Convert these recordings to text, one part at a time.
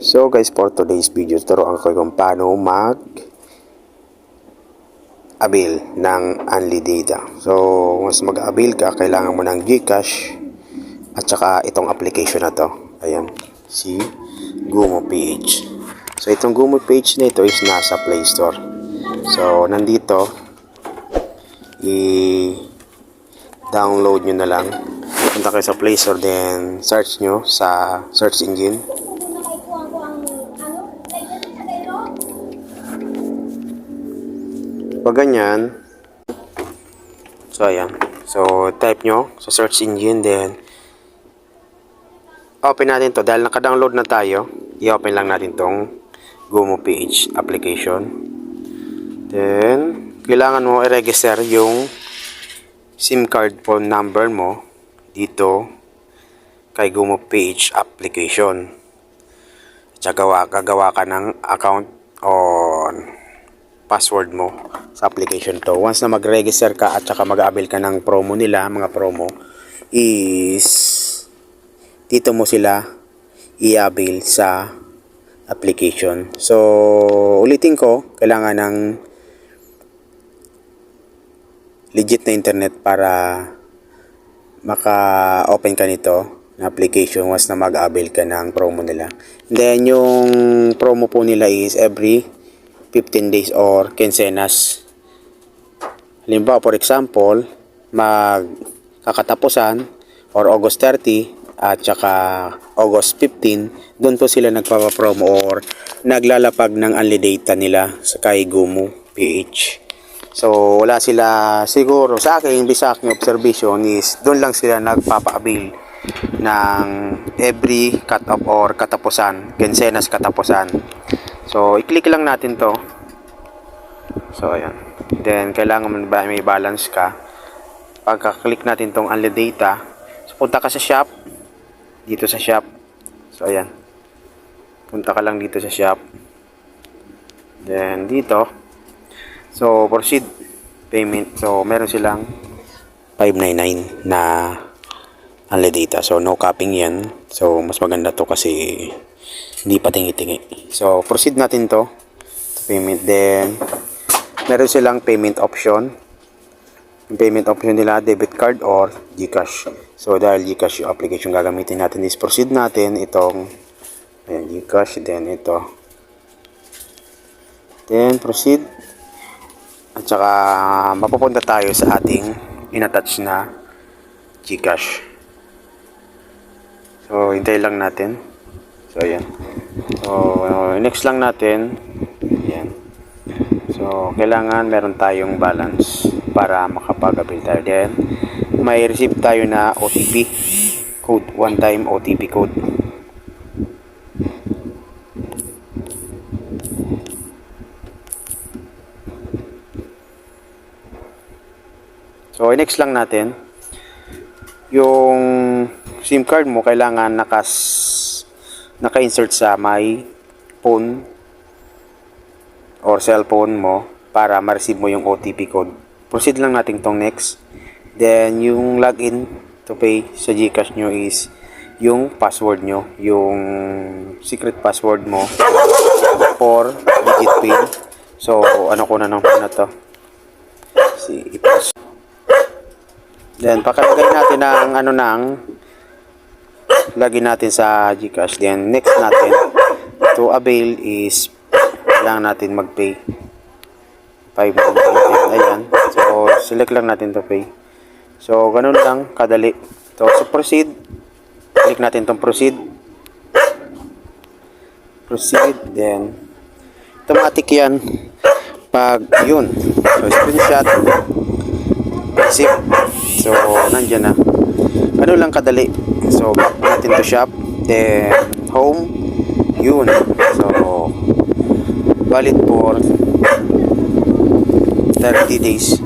So guys, for today's video, turuan ko kung paano mag-avail ng Only Data. So, once mag-avail ka, kailangan mo ng GCash at saka itong application na to. Ayan, si Gumo PH. So, itong Gumo PH na ito is nasa Play Store. So, nandito, i-download nyo na lang. Punta kayo sa Play Store, then search nyo sa search engine. Pag ganyan, so ayan, so type nyo sa search engine, then open natin to. Dahil naka-download na tayo, i-open lang natin tong Gumo PH application. Then kailangan mo i-register yung SIM card phone number mo dito kay Gumo PH application. Gagawa ka ng account on password mo sa application to. Once na mag-register ka at saka mag-avail ka ng promo nila, mga promo, is dito mo sila i-avail sa application. So, ulitin ko, kailangan ng legit na internet para maka-open ka nito na application once na mag-avail ka ng promo nila. And then, yung promo po nila is every 15 days or quincenas. Halimbawa, for example, magkakatapusan or August 30 at saka August 15, doon po sila nagpapapromo or naglalapag ng Only Data nila sa kay Gumo PH. So, wala sila, siguro sa akin, sa aking observation is doon lang sila nagpapa-avail ng every cut-off or katapusan, quincenas katapusan. So, i-click lang natin to. So, ayan. Then, kailangan may balance ka. Pagka-click natin tong Only Data, so, punta ka sa shop. Dito sa shop. So, ayan. Punta ka lang dito sa shop. Then, dito. So, proceed payment. So, meron silang 599 na Only Data. So, no capping yan. So, mas maganda to kasi hindi pa tingi-tingi. So, proceed natin to payment. Then, meron silang payment option. Yung payment option nila, debit card or GCash. So, dahil GCash yung application gagamitin natin is proceed natin itong ayan, GCash. Then, ito. Then, proceed. At saka, mapupunta tayo sa ating in-attach na GCash. So, hintay lang natin. So, ayan. So, next lang natin. Ayan. So, kailangan meron tayong balance para makapag-avail tayo. Then, may receive tayo na OTP code. One-time OTP code. So, next lang natin. Yung SIM card mo, kailangan naka-insert sa my phone or cellphone mo para ma-receive mo yung OTP code. Proceed lang natin tong next. Then, yung login to pay sa GCash nyo is yung password nyo, yung secret password mo for digit pin. So, ano ko na nang na to? Then, pakalagay natin ng login natin sa GCash. Then, next natin to avail is kailangan natin mag-pay 599. Ayan. So, select lang natin to pay. So, ganun lang kadali. So, proceed. Click natin tong proceed. Proceed. Then, automatic yan. Pag yun. So, screenshot. Receipt. So, nandyan na. Ano lang kadali. So, back natin to shop. Then, home. Yun. So, valid for 30 days.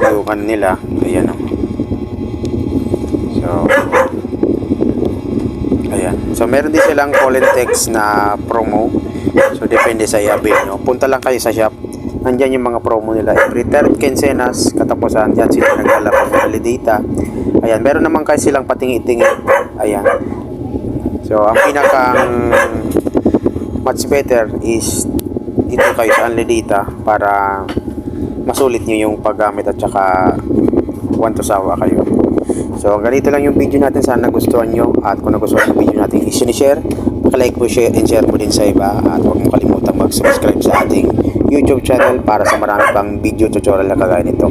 Yung nila. Ayan o. So, ayan. So, meron din silang call and text na promo. So, depende sa i-avail nyo. Punta lang kayo sa shop. Nandyan yung mga promo nila. Every 3rd quincenas, katapusan, dyan sila naglalapag ng Only Data. Ayan, meron naman kayo silang patingi-tingi. Ayan. So, ang pinakang much better is dito kayo sa Only Data para masulit nyo yung paggamit at saka want to sawa kayo. So ganito lang yung video natin, sana nagustuhan nyo, at kung nagustuhan yung video natin i-share, like po, share and share po din sa iba, at huwag mong kalimutan mag-subscribe sa ating YouTube channel para sa marami pang video tutorial na kagaya nito.